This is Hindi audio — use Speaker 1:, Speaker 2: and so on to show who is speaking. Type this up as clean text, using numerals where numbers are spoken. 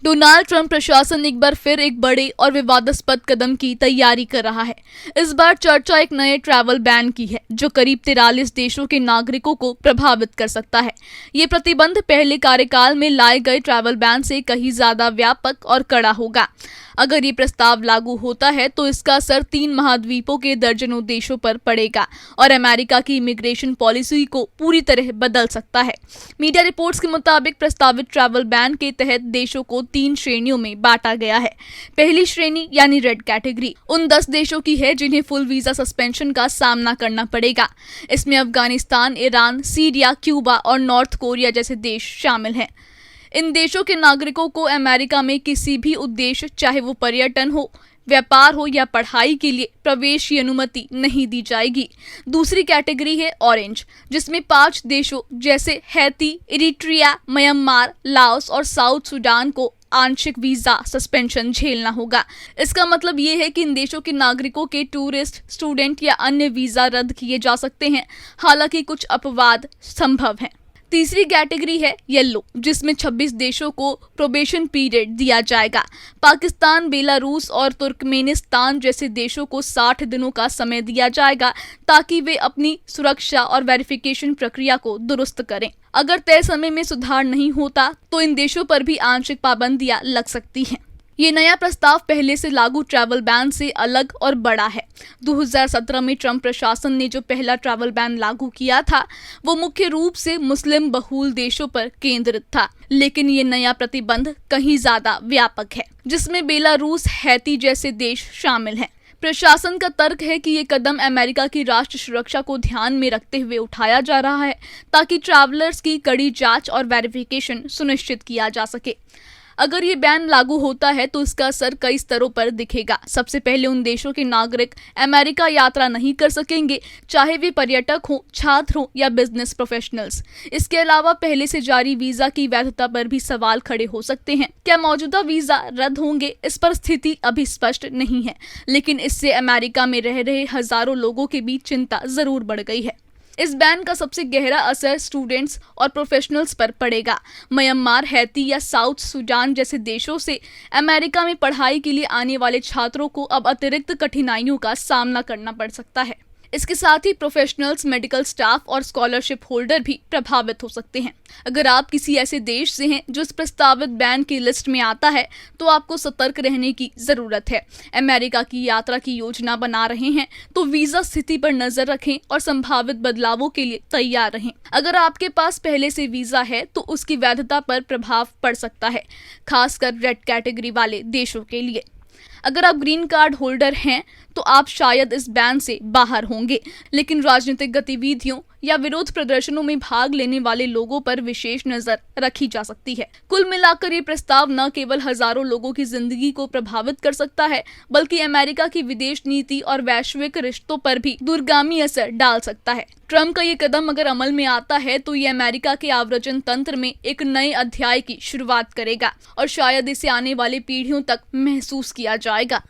Speaker 1: डोनाल्ड ट्रंप प्रशासन एक बार फिर एक बड़े और विवादास्पद कदम की तैयारी कर रहा है। इस बार चर्चा एक नए ट्रैवल बैन की है जो करीब 43 देशों के नागरिकों को प्रभावित कर सकता है। ये प्रतिबंध पहले कार्यकाल में लाए गए ट्रैवल बैन से कहीं ज्यादा व्यापक और कड़ा होगा। अगर ये प्रस्ताव लागू होता है तो इसका असर 3 महाद्वीपों के दर्जनों देशों पर पड़ेगा और अमेरिका की इमिग्रेशन पॉलिसी को पूरी तरह बदल सकता है। मीडिया रिपोर्ट्स के मुताबिक प्रस्तावित ट्रैवल बैन के तहत देशों को 3 श्रेणियों में बांटा गया है। पहली श्रेणी यानी रेड कैटेगरी उन 10 देशों की है जिन्हें फुल वीजा सस्पेंशन का सामना करना पड़ेगा। इसमें अफगानिस्तान, ईरान, सीरिया, क्यूबा और नॉर्थ कोरिया जैसे देश शामिल हैं। इन देशों के नागरिकों को अमेरिका में किसी भी उद्देश्य, चाहे वो पर्यटन हो, व्यापार हो या पढ़ाई के लिए प्रवेश की अनुमति नहीं दी जाएगी। दूसरी कैटेगरी है ऑरेंज, जिसमें 5 देशों जैसे हैती, इरिट्रिया, म्यांमार, लाओस और साउथ सूडान को आंशिक वीजा सस्पेंशन झेलना होगा। इसका मतलब ये है कि इन देशों के नागरिकों के टूरिस्ट, स्टूडेंट या अन्य वीजा रद्द किए जा सकते हैं, हालांकि कुछ अपवाद संभव हैं। तीसरी कैटेगरी है येलो, जिसमें 26 देशों को प्रोबेशन पीरियड दिया जाएगा। पाकिस्तान, बेलारूस और तुर्कमेनिस्तान जैसे देशों को 60 दिनों का समय दिया जाएगा ताकि वे अपनी सुरक्षा और वेरिफिकेशन प्रक्रिया को दुरुस्त करें। अगर तय समय में सुधार नहीं होता तो इन देशों पर भी आंशिक पाबंदियां लग सकती हैं। ये नया प्रस्ताव पहले से लागू ट्रैवल बैन से अलग और बड़ा है। 2017 में ट्रंप प्रशासन ने जो पहला ट्रैवल बैन लागू किया था वो मुख्य रूप से मुस्लिम बहुल देशों पर केंद्रित था, लेकिन ये नया प्रतिबंध कहीं ज्यादा व्यापक है, जिसमें बेलारूस, हैती जैसे देश शामिल हैं। प्रशासन का तर्क है कि ये कदम अमेरिका की राष्ट्र सुरक्षा को ध्यान में रखते हुए उठाया जा रहा है ताकि ट्रैवलर्स की कड़ी जांच और वेरिफिकेशन सुनिश्चित किया जा सके। अगर ये बैन लागू होता है तो इसका असर कई स्तरों पर दिखेगा। सबसे पहले उन देशों के नागरिक अमेरिका यात्रा नहीं कर सकेंगे, चाहे वे पर्यटक हों, छात्र हों या बिजनेस प्रोफेशनल्स। इसके अलावा पहले से जारी वीजा की वैधता पर भी सवाल खड़े हो सकते हैं। क्या मौजूदा वीजा रद्द होंगे, इस पर स्थिति अभी स्पष्ट नहीं है, लेकिन इससे अमेरिका में रह रहे हजारों लोगों के बीच चिंता जरूर बढ़ गई है। इस बैन का सबसे गहरा असर स्टूडेंट्स और प्रोफेशनल्स पर पड़ेगा। म्यांमार, हैती या साउथ सूडान जैसे देशों से अमेरिका में पढ़ाई के लिए आने वाले छात्रों को अब अतिरिक्त कठिनाइयों का सामना करना पड़ सकता है। इसके साथ ही प्रोफेशनल्स, मेडिकल स्टाफ और स्कॉलरशिप होल्डर भी प्रभावित हो सकते हैं। अगर आप किसी ऐसे देश से हैं जो इस प्रस्तावित बैन की लिस्ट में आता है तो आपको सतर्क रहने की जरूरत है। अमेरिका की यात्रा की योजना बना रहे हैं तो वीजा स्थिति पर नजर रखें और संभावित बदलावों के लिए तैयार रहें। अगर आपके पास पहले से वीजा है तो उसकी वैधता पर प्रभाव पड़ सकता है, खासकर रेड कैटेगरी वाले देशों के लिए। अगर आप ग्रीन कार्ड होल्डर हैं तो आप शायद इस बैन से बाहर होंगे, लेकिन राजनीतिक गतिविधियों या विरोध प्रदर्शनों में भाग लेने वाले लोगों पर विशेष नजर रखी जा सकती है। कुल मिलाकर ये प्रस्ताव न केवल हजारों लोगों की जिंदगी को प्रभावित कर सकता है, बल्कि अमेरिका की विदेश नीति और वैश्विक रिश्तों पर भी दूरगामी असर डाल सकता है। ट्रंप का ये कदम अगर अमल में आता है तो ये अमेरिका के आव्रजन तंत्र में एक नए अध्याय की शुरुआत करेगा और शायद इसे आने वाली पीढ़ियों तक महसूस किया जाएगा।